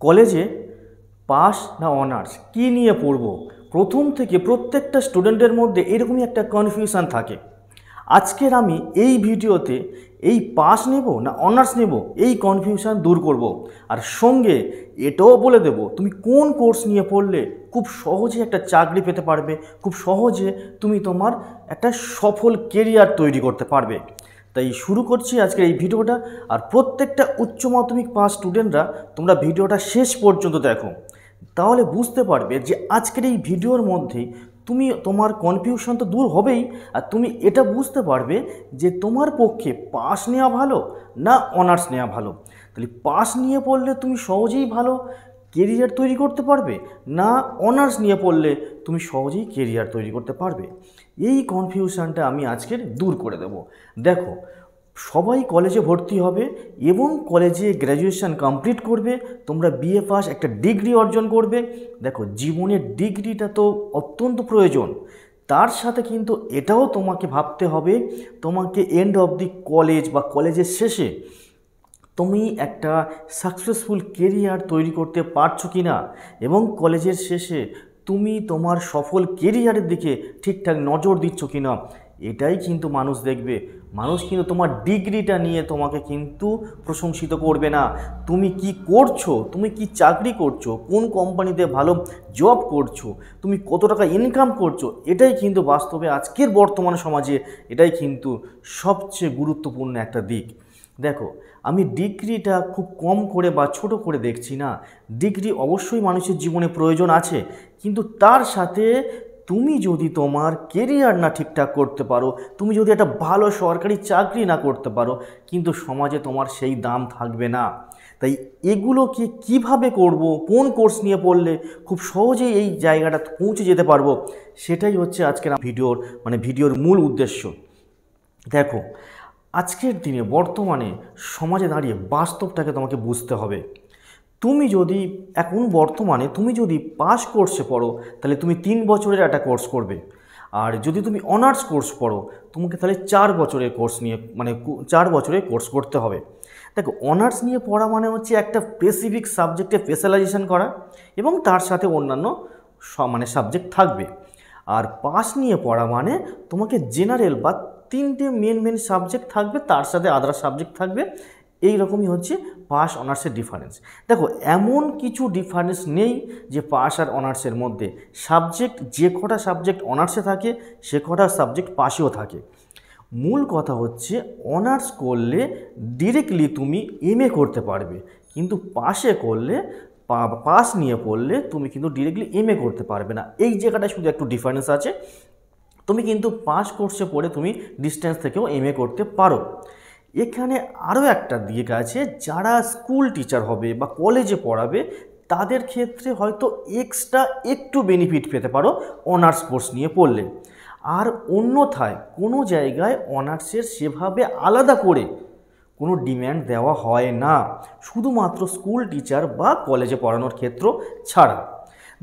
কলেজে পাস না অনার্স কী নিয়ে পড়ব, প্রথম থেকে প্রত্যেকটা স্টুডেন্টের মধ্যে এরকমই একটা কনফিউশন থাকে। আজকের আমি এই ভিডিওতে এই পাস নেব না অনার্স নেব এই কনফিউশন দূর করব, আর সঙ্গে এটাও বলে দেব তুমি কোন কোর্স নিয়ে পড়লে খুব সহজে একটা চাকরি পেতে পারবে, খুব সহজে তুমি তোমার একটা সফল কেরিয়ার তৈরি করতে পারবে। তাই শুরু করছি আজকের এই ভিডিওটা। আর প্রত্যেকটা উচ্চ মাধ্যমিক পাস স্টুডেন্টরা তোমরা ভিডিওটা শেষ পর্যন্ত দেখো, তাহলে বুঝতে পারবে যে আজকের এই ভিডিওর মধ্যেই তুমি তোমার কনফিউশন তো দূর হবেই, আর তুমি এটা বুঝতে পারবে যে তোমার পক্ষে পাস নেওয়া ভালো না অনার্স নেওয়া ভালো। তাহলে পাস নিয়ে পড়লে তুমি সহজেই ভালো কেরিয়ার তৈরি করতে পারবে, না অনার্স নিয়ে পড়লে তুমি সহজেই কেরিয়ার তৈরি করতে পারবে। এই কনফিউশনটা আমি আজকের দূর করে দেব। দেখো, সবাই কলেজে ভর্তি হবে এবং কলেজে গ্র্যাজুয়েশন কমপ্লিট করবে, তোমরা বিএ পাস একটা ডিগ্রি অর্জন করবে। দেখো, জীবনের ডিগ্রিটা তো অত্যন্ত প্রয়োজন, তার সাথে কিন্তু এটাও তোমাকে ভাবতে হবে তোমাকে এন্ড অফ দি কলেজ বা কলেজের শেষে তুমি একটা সাকসেসফুল কেরিয়ার তৈরি করতে পারছো কি না, এবং কলেজের শেষে তুমি তোমার সফল কেরিয়ারের দিকে ঠিকঠাক নজর দিচ্ছ কি না, এটাই কিন্তু মানুষ দেখবে। মানুষ কিন্তু তোমার ডিগ্রিটা নিয়ে তোমাকে কিন্তু প্রশংসিত করবে না, তুমি কি করছো, তুমি কি চাকরি করছো, কোন কোম্পানিতে ভালো জব করছো, তুমি কত টাকা ইনকাম করছো, এটাই কিন্তু বাস্তবে আজকের বর্তমান সমাজে এটাই কিন্তু সবচেয়ে গুরুত্বপূর্ণ একটা দিক। দেখো, আমি ডিগ্রিটা খুব কম করে বা ছোট করে দেখছি না, ডিগ্রি অবশ্যই মানুষের জীবনে প্রয়োজন আছে, কিন্তু তার সাথে তুমি যদি তোমার কেরিয়ার না ঠিকঠাক করতে পারো, তুমি যদি একটা ভালো সরকারি চাকরি না করতে পারো, কিন্তু সমাজে তোমার সেই দাম থাকবে না। তাই এগুলোকে কিভাবে করব, কোন কোর্স নিয়ে পড়লে খুব সহজেই এই জায়গাটা পৌঁছে যেতে পারবো, সেটাই হচ্ছে আজকের ভিডিওর মূল উদ্দেশ্য। দেখো, আজকের দিনে বর্তমানে সমাজে দাঁড়িয়ে বাস্তবটাকে তোমাকে বুঝতে হবে। তুমি যদি বর্তমানে তুমি যদি পাস কোর্সে পড়ো, তাহলে তুমি 3 বছরের একটা কোর্স করবে, আর যদি তুমি অনার্স কোর্স পড়ো তোমাকে তাহলে 4 বছরের কোর্স নিয়ে 4 বছরের কোর্স করতে হবে। দেখো, অনার্স নিয়ে পড়া মানে হচ্ছে একটা স্পেসিফিক সাবজেক্টে স্পেশালাইজেশন করা এবং তার সাথে অন্যান্য সাবজেক্ট থাকবে। আর পাস নিয়ে পড়া মানে তোমাকে জেনারেল বা 3টে মেন সাবজেক্ট থাকবে, তার সাথে আদার সাবজেক্ট থাকবে। এই রকমই হচ্ছে পাস অনার্সের ডিফারেন্স। দেখো, এমন কিছু ডিফারেন্স নেই যে পাস আর অনার্সের মধ্যে সাবজেক্ট, যে কটা সাবজেক্ট অনার্সে থাকে সে কটা সাবজেক্ট পাসেও থাকে। মূল কথা হচ্ছে অনার্স করলে ডিরেক্টলি তুমি এমএ করতে পারবে, কিন্তু পাসে করলে পাস নিয়ে পড়লে তুমি কিন্তু ডিরেক্টলি এমএ করতে পারবে না। এই জায়গাটায় শুধু একটু ডিফারেন্স আছে। তুমি কিন্তু পাস কোর্সে পড়ে তুমি ডিস্টেন্স থেকেও এমএ করতে পারো। এখানে আরও একটা দিক আছে, যারা স্কুল টিচার হবে বা কলেজে পড়াবে তাদের ক্ষেত্রে হয়তো এক্সট্রা একটু বেনিফিট পেতে পারো অনার্স কোর্স নিয়ে পড়লে। আর অন্যথায় কোনো জায়গায় অনার্সের সেভাবে আলাদা করে কোনো ডিম্যান্ড দেওয়া হয় না, শুধুমাত্র স্কুল টিচার বা কলেজে পড়ানোর ক্ষেত্র ছাড়া।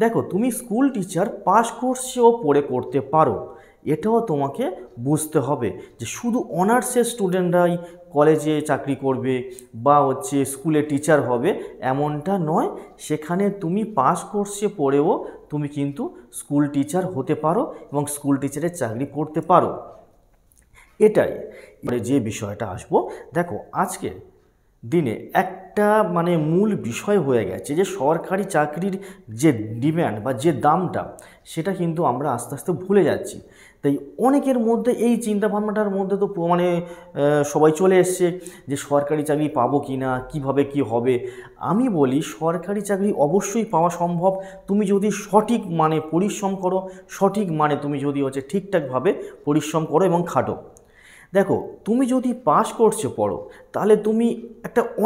দেখো, তুমি স্কুল টিচার পাস কোর্সেও পড়ে করতে পারো, এটাও তোমাকে বুঝতে হবে যে শুধু অনার্সের স্টুডেন্টরাই কলেজে চাকরি করবে বা স্কুলে টিচার হবে এমনটা নয়। সেখানে তুমি পাস কোর্সে পড়েও তুমি কিন্তু স্কুল টিচার হতে পারো এবং স্কুল টিচারের চাকরি করতে পারো। এটাই যে বিষয়টা আসবো। দেখো, আজকে দিনে একটা মূল বিষয় হয়ে গেছে যে সরকারি চাকরির যে ডিম্যান্ড বা যে দামটা, সেটা কিন্তু আমরা আস্তে আস্তে ভুলে যাচ্ছি। তাই অনেকের মধ্যে এই চিন্তাভাবনাটার মধ্যে তো সবাই চলে এসছে যে সরকারি চাকরি পাবো কি না, কীভাবে কী হবে। আমি বলি সরকারি চাকরি অবশ্যই পাওয়া সম্ভব, তুমি যদি সঠিক পরিশ্রম করো, সঠিক তুমি যদি ঠিকঠাকভাবে পরিশ্রম করো এবং খাটো। দেখো, তুমি যদি পাস কোর্সে পড়ো তাহলে তুমি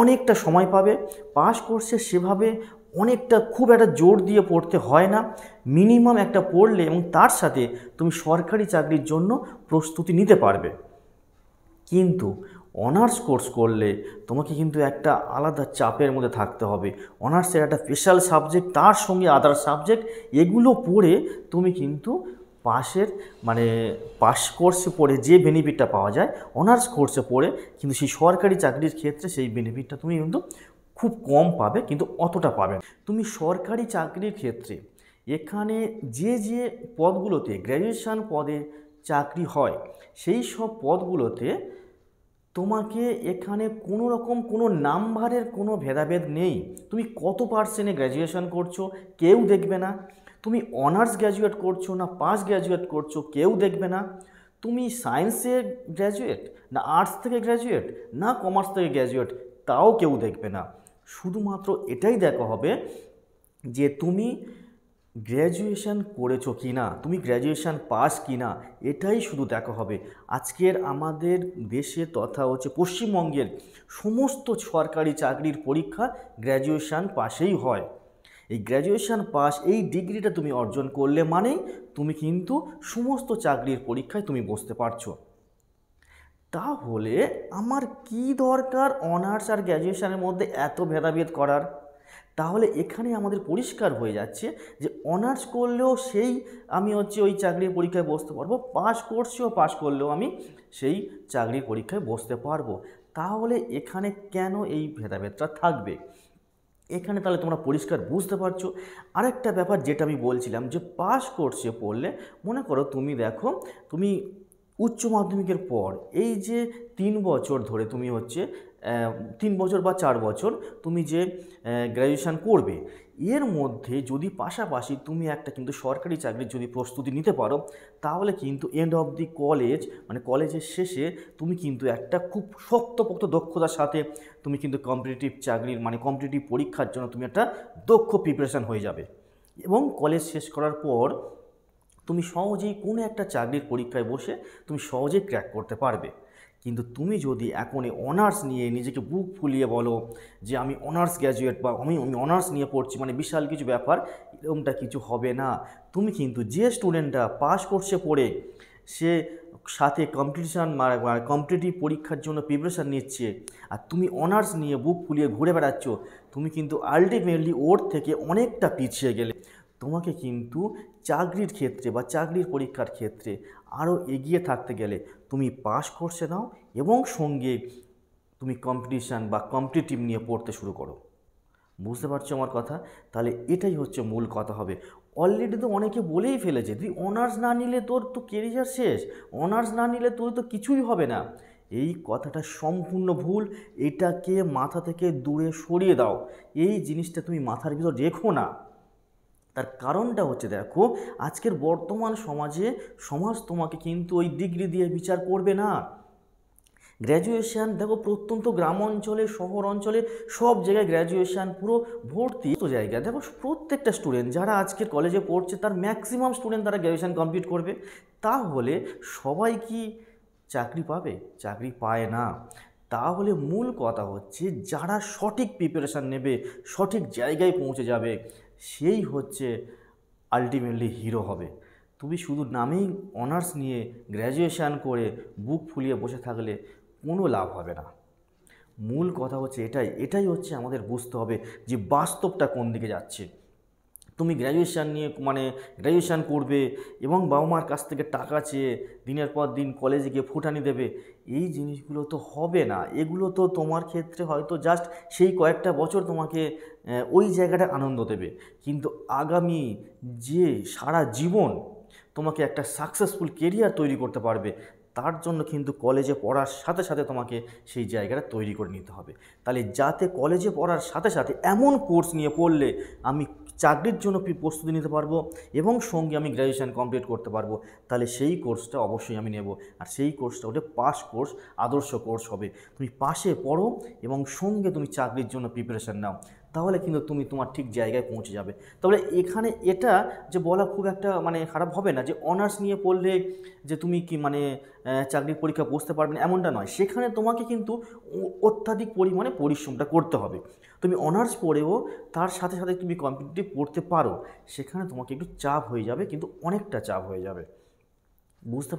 অনেকটা সময় পাবে। পাস কোর্সে সেভাবে খুব একটা জোর দিয়ে পড়তে হয় না, মিনিমাম একটা পড়লে এবং তার সাথে তুমি সরকারি চাকরির জন্য প্রস্তুতি নিতে পারবে। কিন্তু অনার্স কোর্স করলে তোমাকে কিন্তু একটা আলাদা চাপের মধ্যে থাকতে হবে। অনার্সের একটা স্পেশাল সাবজেক্ট, তার সঙ্গে আদার সাবজেক্ট, এগুলো পড়ে তুমি কিন্তু পাস কোর্সে পড়ে যে বেনিফিটটা পাওয়া যায় অনার্স কোর্সে পড়ে কিন্তু সেই সরকারি চাকরির ক্ষেত্রে সেই বেনিফিটটা তুমি কিন্তু খুব কম পাবে, কিন্তু অতটা পাবে না। তুমি সরকারি চাকরির ক্ষেত্রে এখানে যে যে পদগুলোতে গ্র্যাজুয়েশন পদে চাকরি হয়, সেই সব পদগুলোতে তোমাকে এখানে কোনো রকম কোনো নাম্বারের কোনো ভেদাভেদ নেই। তুমি কত পার্সেন্টে গ্র্যাজুয়েশন করছো কেউ দেখবে না, তুমি অনার্স গ্র্যাজুয়েট করছো না পাস গ্র্যাজুয়েট করছো কেউ দেখবে না, তুমি সায়েন্সে গ্র্যাজুয়েট না আর্টস থেকে গ্র্যাজুয়েট না কমার্স থেকে গ্র্যাজুয়েট তাও কেউ দেখবে না। শুধুমাত্র এটাই দেখা হবে যে তুমি গ্র্যাজুয়েশন করেছো কি না, তুমি গ্র্যাজুয়েশন পাস কি না, এটাই শুধু দেখা হবে। আজকের আমাদের দেশে তথা হচ্ছে পশ্চিমবঙ্গের সমস্ত সরকারি চাকরির পরীক্ষা গ্র্যাজুয়েশন পাসেই হয়। এই গ্র্যাজুয়েশন পাস এই ডিগ্রিটা তুমি অর্জন করলে মানেই তুমি কিন্তু সমস্ত চাকরির পরীক্ষায় তুমি বসতে পারছো। তাহলে আমার কি দরকার অনার্স আর গ্র্যাজুয়েশনের মধ্যে এত ভেদাভেদ করার? তাহলে এখানে আমাদের পরিষ্কার হয়ে যাচ্ছে যে অনার্স করলেও সেই আমি ওই চাকরির পরীক্ষায় বসতে পারবো, পাস করলেও আমি সেই চাকরির পরীক্ষায় বসতে পারবো। তাহলে এখানে কেন এই ভেদাভেদটা থাকবে? এখানে তাহলে তোমরা পরিষ্কার বুঝতে পারছো। আরেকটা ব্যাপার যেটা আমি বলছিলাম যে পাস কোর্সে পড়লে, মনে করো তুমি দেখো তুমি উচ্চ মাধ্যমিকের পর এই যে 3 বছর ধরে তুমি 3 বছর বা 4 বছর তুমি যে গ্র্যাজুয়েশান করবে, এর মধ্যে যদি পাশাপাশি তুমি একটা কিন্তু সরকারি চাকরির যদি প্রস্তুতি নিতে পারো, তাহলে কিন্তু এন্ড অফ দি কলেজ মানে কলেজের শেষে তুমি কিন্তু একটা খুব শক্তপোক্ত দক্ষতার সাথে তুমি কিন্তু কম্পিটিটিভ চাকরির মানে কম্পিটিটিভ পরীক্ষার জন্য তুমি একটা দক্ষ প্রিপারেশান হয়ে যাবে। এবং কলেজ শেষ করার পর তুমি সহজেই কোনো একটা চাকরির পরীক্ষায় বসে তুমি সহজেই ক্র্যাক করতে পারবে। কিন্তু তুমি যদি এখনই অনার্স নিয়ে নিজেকে বুক ফুলিয়ে বলো যে আমি অনার্স গ্র্যাজুয়েট বা আমি অনার্স নিয়ে পড়ছি মানে বিশাল কিছু ব্যাপার, এরকমটা কিছু হবে না। তুমি কিন্তু যে স্টুডেন্টরা পাস কোর্সে পড়ে সে সাথে কম্পিটিটিভ পরীক্ষার জন্য প্রিপারেশান নিচ্ছে, আর তুমি অনার্স নিয়ে বুক ফুলিয়ে ঘুরে বেড়াচ্ছ, তুমি কিন্তু আলটিমেটলি ওর থেকে অনেকটা পিছিয়ে গেলে। তোমাকে কিন্তু চাকরির ক্ষেত্রে বা চাকরির পরীক্ষার ক্ষেত্রে আরও এগিয়ে থাকতে গেলে তুমি পাস কোর্সে নাও এবং সঙ্গে তুমি কম্পিটিশান বা কম্পিটিটিভ নিয়ে পড়তে শুরু করো। বুঝতে পারছো আমার কথা? তাহলে এটাই হচ্ছে মূল কথা হবে। অলরেডি তো অনেকে বলেই ফেলেছে তুই অনার্স না নিলে তোর তো কেরিয়ার শেষ, অনার্স না নিলে তোর তো কিছুই হবে না। এই কথাটা সম্পূর্ণ ভুল। এটাকে মাথা থেকে দূরে সরিয়ে দাও, এই জিনিসটা তুমি মাথার ভিতর রেখো না। তার কারণটা হচ্ছে দেখো, আজকের বর্তমান সমাজ তোমাকে কিন্তু ওই ডিগ্রি দিয়ে বিচার করবে না। গ্র্যাজুয়েশান দেখো প্রত্যন্ত গ্রাম অঞ্চলে শহর অঞ্চলে সব জায়গায় গ্র্যাজুয়েশান পুরো ভর্তি। তো জায়গায় দেখো প্রত্যেকটা স্টুডেন্ট যারা আজকের কলেজে পড়ছে তার ম্যাক্সিমাম স্টুডেন্ট তারা গ্র্যাজুয়েশান কমপ্লিট করবে। তাহলে সবাই কি চাকরি পাবে? চাকরি পায় না। তাহলে মূল কথা হচ্ছে যারা সঠিক প্রিপারেশান নেবে, সঠিক জায়গায় পৌঁছে যাবে, সেই হচ্ছে আলটিমেটলি হিরো হবে। তুমি শুধু নামেই অনার্স নিয়ে গ্র্যাজুয়েশান করে বুক ফুলিয়ে বসে থাকলে কোনো লাভ হবে না। মূল কথা হচ্ছে এটাই হচ্ছে আমাদের বুঝতে হবে যে বাস্তবটা কোন দিকে যাচ্ছে। তুমি গ্র্যাজুয়েশান নিয়ে গ্র্যাজুয়েশান করবে এবং বাবা মার কাছ থেকে টাকা চেয়ে দিনের পর দিন কলেজে গিয়ে ফুটানি দেবে, এই জিনিসগুলো তো হবে না। এগুলো তো তোমার ক্ষেত্রে হয়তো জাস্ট সেই কয়েকটা বছর তোমাকে ওই জায়গাটা আনন্দ দেবে, কিন্তু আগামী যে সারা জীবন তোমাকে একটা সাকসেসফুল কেরিয়ার তৈরি করতে পারবে, তার জন্য কিন্তু কলেজে পড়ার সাথে সাথে তোমাকে সেই জায়গাটা তৈরি করে নিতে হবে। তাহলে যাতে কলেজে পড়ার সাথে সাথে এমন কোর্স নিয়ে পড়লে আমি চাকরির জন্য প্রস্তুতি নিতে পারবো এবং সঙ্গে আমি গ্র্যাজুয়েশান কমপ্লিট করতে পারবো, তাহলে সেই কোর্সটা অবশ্যই আমি নেব। আর সেই কোর্সটা ওটা পাস কোর্স, আদর্শ কোর্স হবে। তুমি পাশে পড়ো এবং সঙ্গে তুমি চাকরির জন্য প্রিপারেশান নাও, তাহলে কিন্তু তুমি তোমার ঠিক জায়গায় পৌঁছে যাবে। তাহলে এখানে এটা যে বলা খুব একটা খারাপ হবে না যে অনার্স নিয়ে পড়লে যে তুমি কি চাকরির পরীক্ষা বসতে পারবে না, এমনটা নয়। সেখানে তোমাকে কিন্তু অত্যাধিক পরিমাণে পরিশ্রমটা করতে হবে। তুমি অনার্স পড়েও তার সাথে সাথে তুমি কম্পিটিটিভ পড়তে পারো, সেখানে তোমাকে একটু চাপ হয়ে যাবে, কিন্তু অনেকটা চাপ হয়ে যাবে। বুঝতে